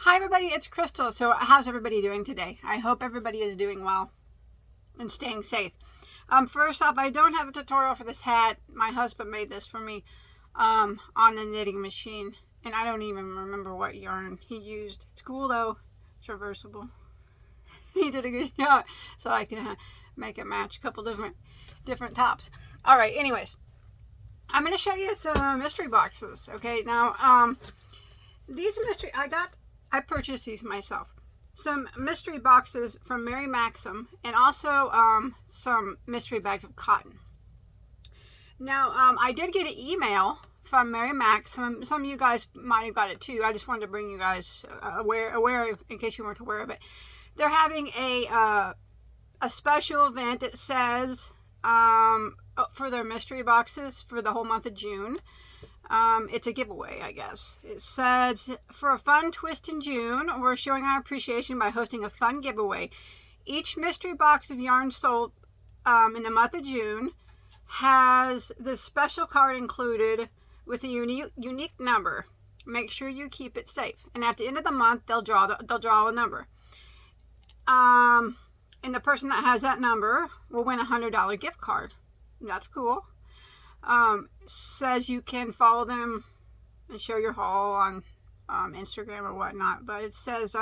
Hi everybody, it's Crystal. So how's everybody doing today? I hope everybody is doing well and staying safe. First off, I don't have a tutorial for this hat. My husband made this for me on the knitting machine, and I don't even remember what yarn he used. It's cool though. It's reversible. He did a good job, so I can make it match a couple different tops. All right, anyways, I'm going to show you some mystery boxes. Okay, now these mystery I purchased these myself. Some mystery boxes from Maxim, and also some mystery bags of cotton. Now, I did get an email from Maxim. Some of you guys might have got it too. I just wanted to bring you guys aware in case you weren't aware of it. They're having a special event. It says for their mystery boxes for the whole month of June. It's a giveaway, I guess. It says, for a fun twist in June, we're showing our appreciation by hosting a fun giveaway. Each mystery box of yarn sold in the month of June has this special card included with a unique number. Make sure you keep it safe. And at the end of the month, they'll draw a number. And the person that has that number will win a $100 gift card. That's cool. Says you can follow them and show your haul on Instagram or whatnot, but it says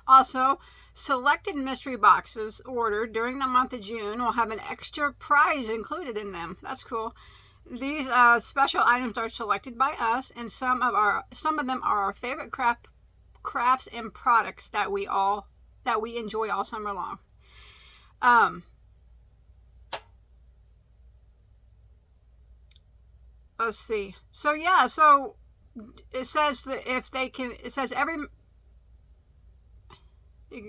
also selected mystery boxes ordered during the month of June will have an extra prize included in them. That's cool. These special items are selected by us, and some of them are our favorite crafts and products that we enjoy all summer long. Let's see. So yeah, so it says that you can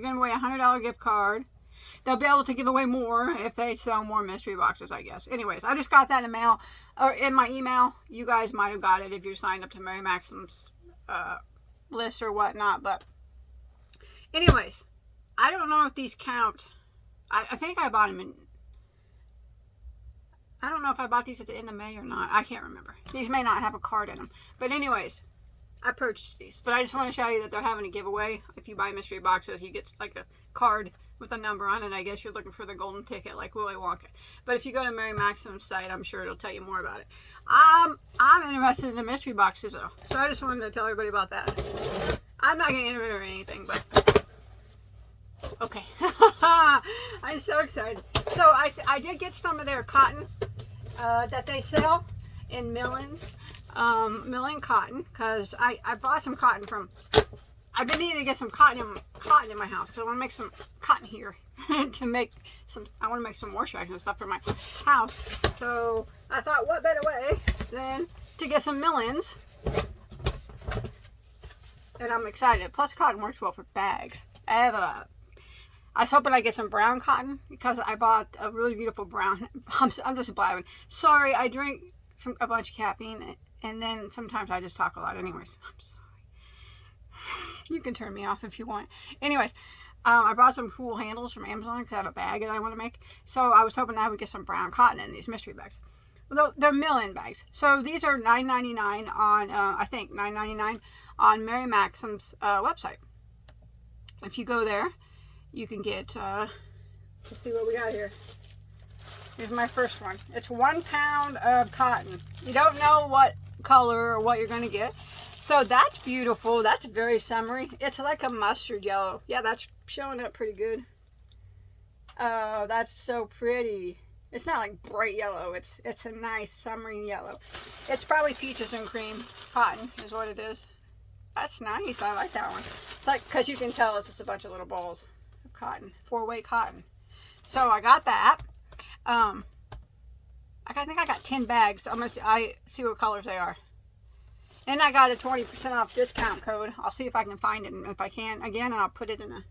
give away a $100 gift card. They'll be able to give away more if they sell more mystery boxes, I guess. Anyways, I just got that in mail, or in my email. You guys might have got it if you're signed up to Mary Maxim's list or whatnot. But anyways, I don't know if these count. I think I bought them in. I don't know if I bought these at the end of May or not. I can't remember. These may not have a card in them. But anyways, I purchased these. But I just want to show you that they're having a giveaway. If you buy mystery boxes, you get like a card with a number on it. I guess you're looking for the golden ticket like Willy Wonka. But if you go to Mary Maxim's site, I'm sure it'll tell you more about it. I'm interested in the mystery boxes though. So I just wanted to tell everybody about that. I'm not going to enter or anything, but okay. I'm so excited. So I did get some of their cotton that they sell in Millen cotton, because I bought some cotton from. I've been needing to get some cotton in my house because I want to make some cotton here to make some. I want to make some moisturizer and stuff for my house. So I thought, what better way than to get some Millens? And I'm excited. Plus, cotton works well for bags. I was hoping I'd get some brown cotton because I bought a really beautiful brown. I'm just blabbing. Sorry, I drink a bunch of caffeine, and then sometimes I just talk a lot anyways. I'm sorry. You can turn me off if you want. Anyways, I bought some cool handles from Amazon because I have a bag that I want to make. So I was hoping I would get some brown cotton in these mystery bags. Well, they're Millen bags. So these are $9.99 on, I think, $9.99 on Mary Maxim's website. If you go there, you can get, let's see what we got here. Here's my first one. It's 1 pound of cotton. You don't know what color or what you're going to get. So that's beautiful. That's very summery. It's like a mustard yellow. Yeah, that's showing up pretty good. Oh, that's so pretty. It's not like bright yellow. It's a nice summery yellow. It's probably peaches and cream cotton is what it is. That's nice. I like that one. It's like, because you can tell it's just a bunch of little balls of cotton. 4-way cotton. So I got that. I think I got 10 bags. I see what colors they are. And I got a 20% off discount code. I'll see if I can find it, and if I can, again, and I'll put it in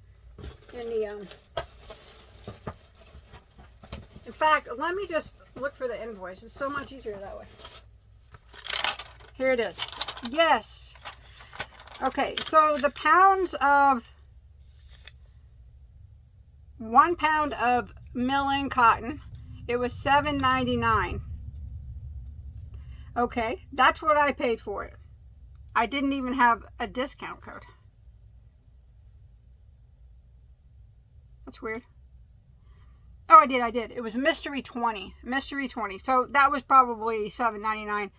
fact, let me just look for the invoice. It's so much easier that way. Here it is. Yes. Okay, so the pounds of 1 pound of Millen cotton, it was $7.99. Okay, that's what I paid for it. I didn't even have a discount code. That's weird. Oh, I did. It was Mystery 20. Mystery 20. So that was probably $7.99.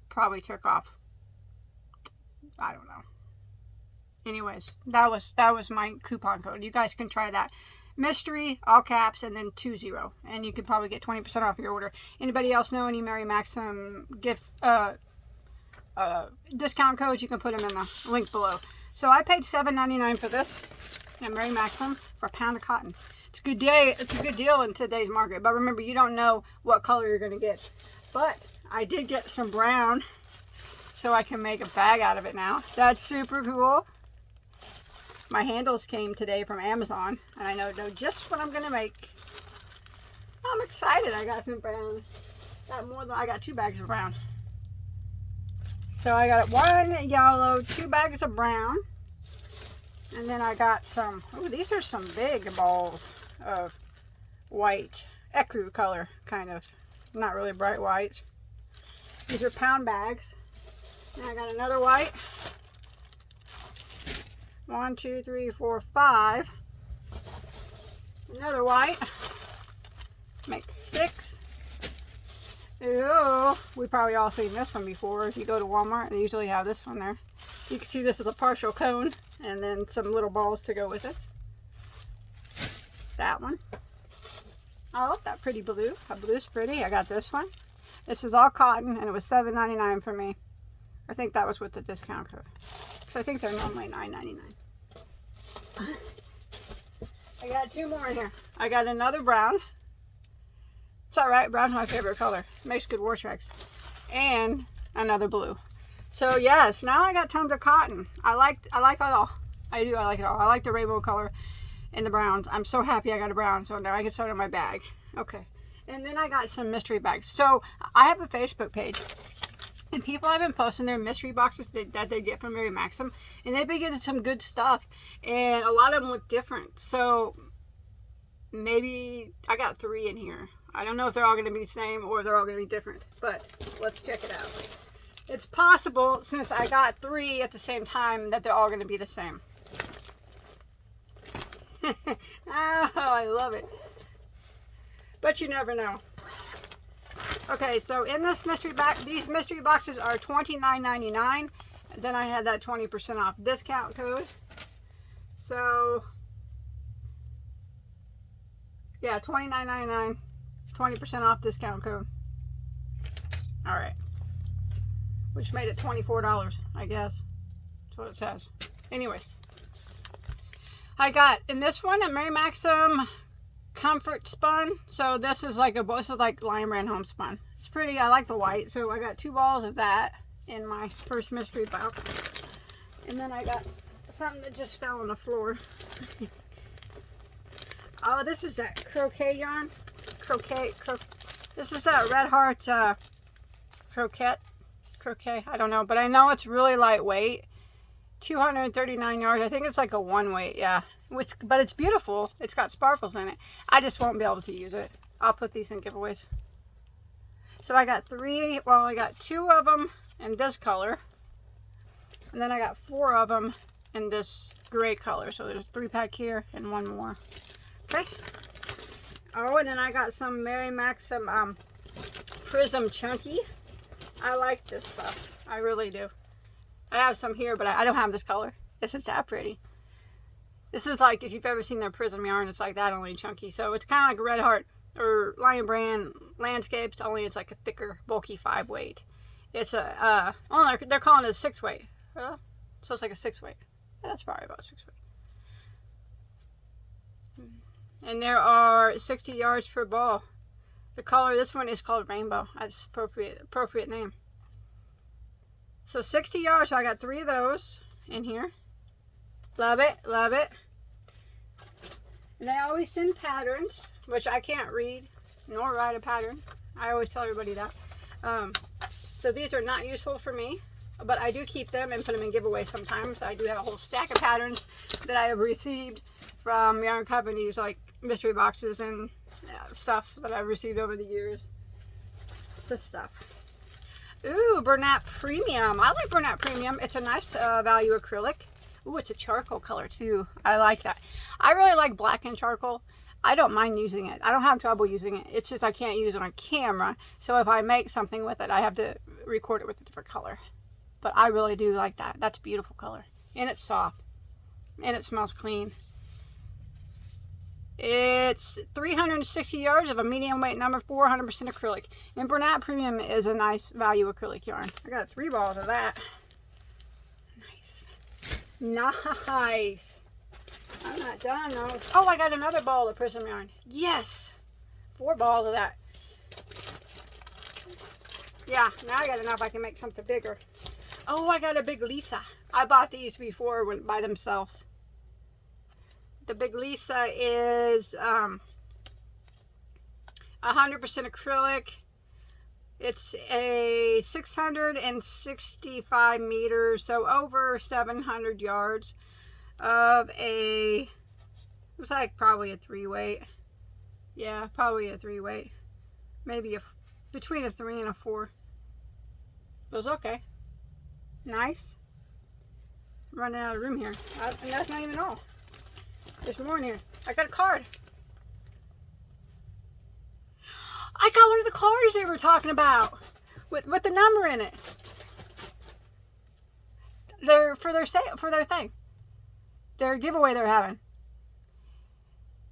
Probably took off. I don't know. Anyways, that was my coupon code. You guys can try that. Mystery, all caps, and then 20. And you could probably get 20% off your order. Anybody else know any Mary Maxim gift discount codes? You can put them in the link below. So I paid $7.99 for this at Mary Maxim for a pound of cotton. It's a good day. It's a good deal in today's market. But remember, you don't know what color you're going to get. But I did get some brown, so I can make a bag out of it now. That's super cool. My handles came today from Amazon, and I know just what I'm going to make. I'm excited. I got some brown. I got 2 bags of brown. So I got 1 yellow, 2 bags of brown. And then I got some, oh, these are some big balls of white. Ecru color, kind of. Not really bright white. These are pound bags. And I got another white. 1, 2, 3, 4, 5. Another white. Make 6. Ooh, we probably all seen this one before. If you go to Walmart, they usually have this one there. You can see this is a partial cone, and then some little balls to go with it. That one. Oh, that pretty blue. That blue's pretty. I got this one. This is all cotton, and it was $7.99 for me. I think that was with the discount code. Because I think they're normally $9.99. I got 2 more in here. I got another brown. It's alright, brown's my favorite color. It makes good war tracks. And another blue. So yes, now I got tons of cotton. I like it all. I like it all. I like the rainbow color and the browns. I'm so happy I got a brown, so now I can start on my bag. Okay. And then I got some mystery bags. So I have a Facebook page. And people have been posting their mystery boxes that they get from Mary Maxim. And they've been getting some good stuff. And a lot of them look different. So maybe I got 3 in here. I don't know if they're all going to be the same or they're all going to be different. But let's check it out. It's possible, since I got 3 at the same time, that they're all going to be the same. Oh, I love it. But you never know. Okay, so in this mystery box, these mystery boxes are $29.99. Then I had that 20% off discount code. So, yeah, $29.99, 20% off discount code. All right. Which made it $24, I guess. That's what it says. Anyways. I got, in this one, a Mary Maxim Comfort Spun. So this is like Lion Brand Homespun. It's pretty. I like the white. So I got 2 balls of that in my first mystery box. And then I got something that just fell on the floor. Oh, this is that crochet yarn. This is that Red Heart crochet. I don't know, but I know it's really lightweight. 239 yards. I think it's like a 1 weight. Yeah. But it's beautiful. It's got sparkles in it. I just won't be able to use it. I'll put these in giveaways. So I got 3. Well, I got 2 of them in this color. And then I got 4 of them in this gray color. So there's a 3-pack here and 1 more. Okay. Oh, and then I got some Mary Maxim Prism Chunky. I like this stuff. I really do. I have some here, but I don't have this color. Isn't that pretty? This is like, if you've ever seen their Prism yarn, it's like that, only chunky. So it's kind of like Red Heart or Lion Brand Landscapes, only it's like a thicker, bulky 5 weight. It's a, they're calling it a 6 weight. So it's like a 6 weight. Yeah, that's probably about 6 weight. And there are 60 yards per ball. The color, this one is called Rainbow. That's appropriate name. So 60 yards, so I got 3 of those in here. Love it, love it. And they always send patterns, which I can't read nor write a pattern. I always tell everybody that. So these are not useful for me, but I do keep them and put them in giveaways sometimes. I do have a whole stack of patterns that I have received from yarn companies, like mystery boxes and stuff that I've received over the years. It's this stuff. Ooh, Bernat Premium. I like Bernat Premium. It's a nice value acrylic. Ooh, it's a charcoal color too. I like that. I really like black and charcoal. I don't mind using it. I don't have trouble using it. It's just I can't use it on camera. So if I make something with it, I have to record it with a different color. But I really do like that. That's a beautiful color. And it's soft. And it smells clean. It's 360 yards of a medium weight number 4, 100% acrylic. And Bernat Premium is a nice value acrylic yarn. I got 3 balls of that. Nice. I'm not done though. Oh, I got another ball of Prism yarn. Yes. 4 balls of that. Yeah, now I got enough. I can make something bigger. Oh, I got a big Lisa. I bought these before by themselves. The big Lisa is 100% acrylic. It's a 665 meters, so over 700 yards of a, looks like probably a 3-weight. Yeah, probably a 3-weight. Maybe between a 3 and a 4. It was okay. Nice. I'm running out of room here. And that's not even all. There's more in here. I got a card. I got one of the cards they were talking about with the number in it. They're for their thing. Their giveaway they're having.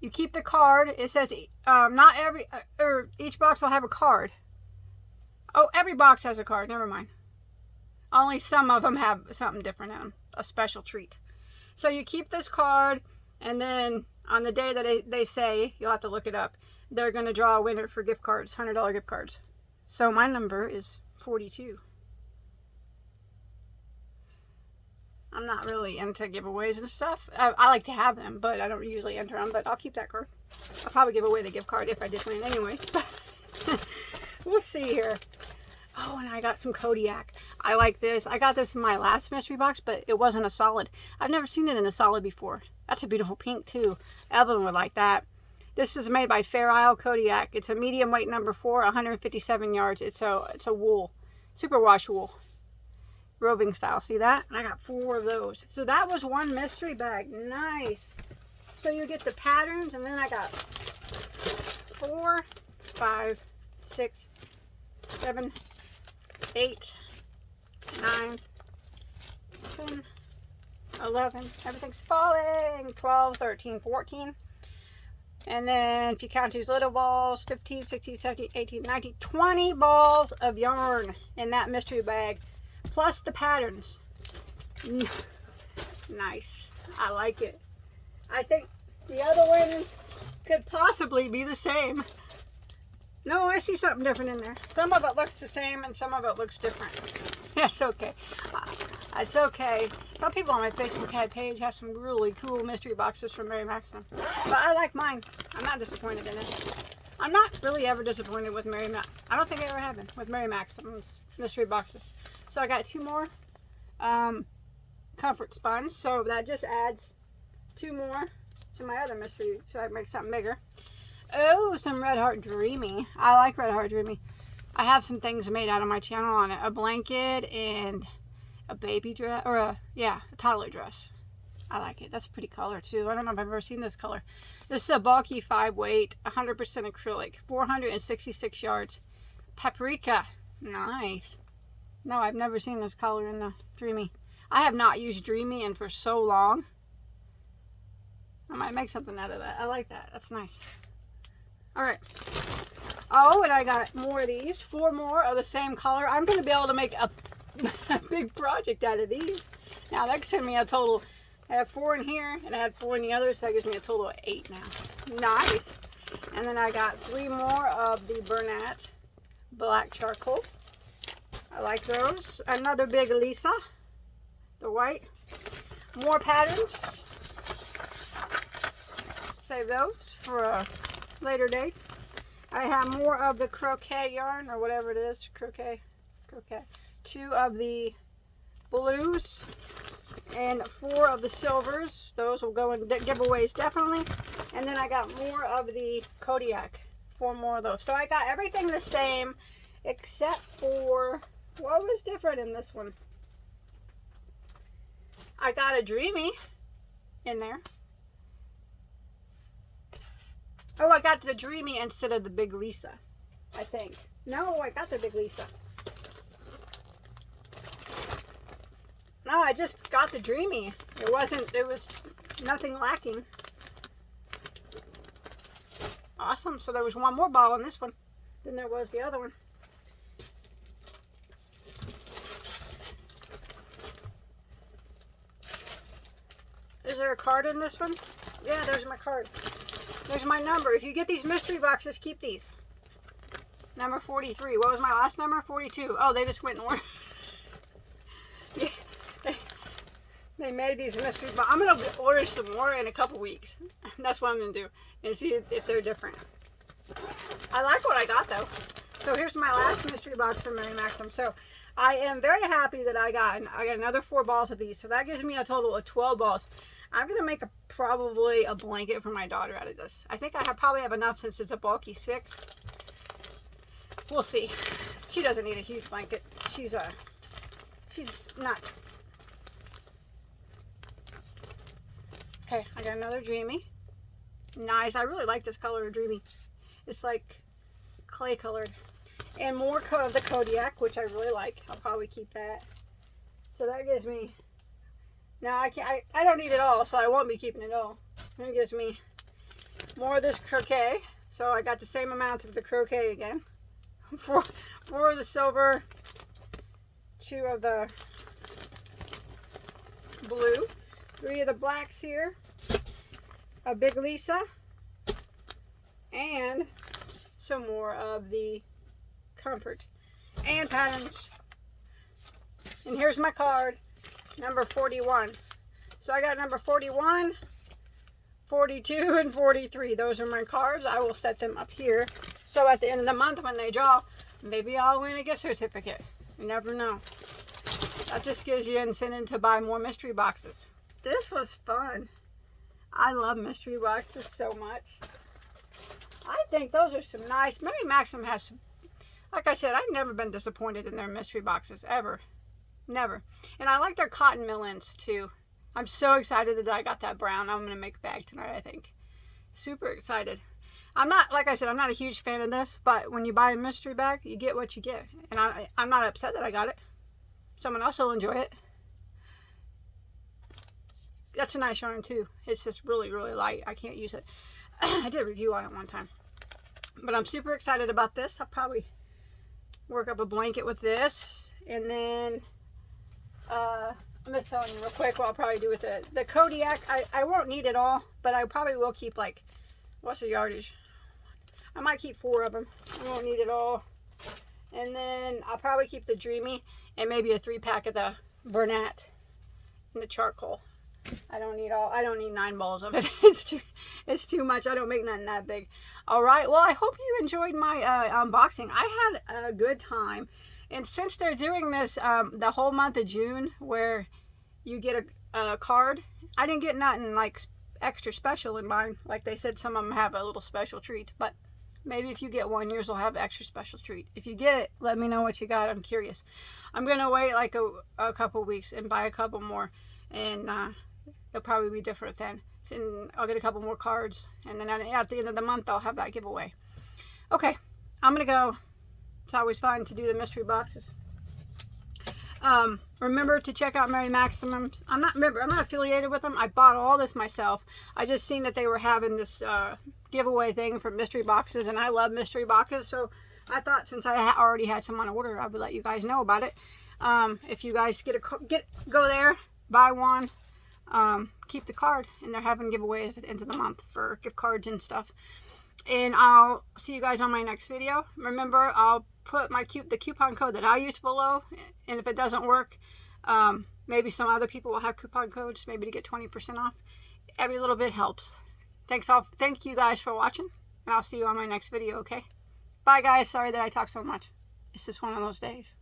You keep the card. It says not every or each box will have a card. Oh, every box has a card. Never mind. Only some of them have something different in them. A special treat. So you keep this card, and then on the day that they say, you'll have to look it up, they're going to draw a winner for gift cards, $100 gift cards. So my number is 42. I'm not really into giveaways and stuff. I like to have them, but I don't usually enter them. But I'll keep that card. I'll probably give away the gift card if I did win anyways. We'll see here. Oh, and I got some Kodiak. I like this. I got this in my last mystery box, but it wasn't a solid. I've never seen it in a solid before. That's a beautiful pink too. Evelyn would like that. This is made by Fair Isle Kodiak. It's a medium weight number 4, 157 yards. It's a wool, superwash wool, roving style. See that? I got 4 of those. So that was one mystery bag. Nice. So you get the patterns, and then I got 4, 5, 6, 7, 8, 9, 10, 11. Everything's falling. 12, 13, 14. And then if you count these little balls, 15, 16, 17, 18, 19, 20 balls of yarn in that mystery bag, plus the patterns. Nice. I like it. I think the other ones could possibly be the same. No, I see something different in there. Some of it looks the same and some of it looks different. That's okay. It's okay. Some people on my Facebook page have some really cool mystery boxes from Mary Maxim. But I like mine. I'm not disappointed in it. I'm not really ever disappointed with Mary Maxim. I don't think I ever have been with Mary Maxim's mystery boxes. So I got 2 more comfort sponge. So that just adds 2 more to my other mystery. So I make something bigger. Oh, some Red Heart Dreamy. I like Red Heart Dreamy. I have some things made out of my channel on it. A blanket and a baby dress, or a toddler dress. I like it. That's a pretty color too. I don't know if I've ever seen this color. This is a bulky 5-weight, 100% acrylic, 466 yards. Paprika. Nice. No, I've never seen this color in the Dreamy. I have not used Dreamy in for so long. I might make something out of that. I like that. That's nice. Alright. Oh, and I got more of these. 4 more of the same color. I'm going to be able to make a big project out of these. Now, that gives me a total. I have 4 in here, and I had 4 in the other, so that gives me a total of 8 now. Nice. And then I got 3 more of the Bernat Black Charcoal. I like those. Another big Lisa. The white. More patterns. Save those for a later date. I have more of the crochet yarn, or whatever it is. Crochet. 2 of the blues and 4 of the silvers. Those will go in giveaways definitely. And then I got more of the Kodiak. 4 more of those. So I got everything the same except for what was different in this one? I got a Dreamy in there. Oh, I got the Dreamy instead of the Big Lisa, I think. No, I got the Big Lisa. No, I just got the Dreamy. It was nothing lacking. Awesome. So there was one more ball in this one than there was the other one. Is there a card in this one? Yeah, there's my card. There's my number. If you get these mystery boxes, keep these. Number 43. What was my last number? 42. Oh, they just went in order. Yeah, they made these mystery boxes. I'm going to order some more in a couple weeks. That's what I'm going to do. And see if they're different. I like what I got, though. So here's my last mystery box from Mary Maxim. So I am very happy that I got another 4 balls of these. So that gives me a total of 12 balls. I'm going to make probably a blanket for my daughter out of this. I think I probably have enough since it's a bulky 6. We'll see. She doesn't need a huge blanket. She's not. Okay, I got another Dreamy. Nice. I really like this color of Dreamy. It's like clay colored. And more of the Kodiak, which I really like. I'll probably keep that. So that gives me... Now I don't need it all, so I won't be keeping it all. It gives me more of this Croquet. So I got the same amount of the Croquet again. 4 of the silver, 2 of the blue, 3 of the blacks here, a Big Lisa, and some more of the Comfort and patterns. And here's my card, number 41. So I got number 41, 42, and 43. Those are my cards. I will set them up here. So at the end of the month when they draw, maybe I'll win a gift certificate. You never know. That just gives you incentive to buy more mystery boxes. This was fun. I love mystery boxes so much. I think those are some nice... Mary Maxim has some... Like I said, I've never been disappointed in their mystery boxes, ever. Never. And I like their cotton millings, too. I'm so excited that I got that brown. I'm going to make a bag tonight, I think. Super excited. I'm not, like I said, I'm not a huge fan of this, but when you buy a mystery bag, you get what you get. And I'm not upset that I got it. Someone else will enjoy it. That's a nice yarn, too. It's just really, really light. I can't use it. I did a review on it one time. But I'm super excited about this. I'll probably work up a blanket with this. And then, I'm just telling you real quick what I'll probably do with the Kodiak. I won't need it all, but I probably will keep, like, what's the yardage? I might keep 4 of them. I won't need it all. And then I'll probably keep the Dreamy and maybe a 3-pack of the Bernat and the charcoal. I don't need 9 balls of it. It's too much. I don't make nothing that big. All right. Well, I hope you enjoyed my unboxing. I had a good time. And since they're doing this the whole month of June where you get a card, I didn't get nothing like extra special in mine. Like they said, some of them have a little special treat, but maybe if you get one, yours will have an extra special treat. If you get it, let me know what you got. I'm curious. I'm going to wait like a couple weeks and buy a couple more, and it'll probably be different then. And I'll get a couple more cards, and then at the end of the month, I'll have that giveaway. Okay, I'm going to go. It's always fun to do the mystery boxes. Remember to check out Mary Maxim. I'm not affiliated with them. I bought all this myself. I just seen that they were having this giveaway thing for mystery boxes, and I love mystery boxes, so I thought since I already had some on order, I would let you guys know about it. If you guys go there, buy one, keep the card, and they're having giveaways at the end of the month for gift cards and stuff. And I'll see you guys on my next video. Remember, I'll put the coupon code that I use below, and if it doesn't work, maybe some other people will have coupon codes, maybe to get 20% off. Every little bit helps. Thank you guys for watching, and I'll see you on my next video, okay? Bye, guys. Sorry that I talk so much. It's just one of those days.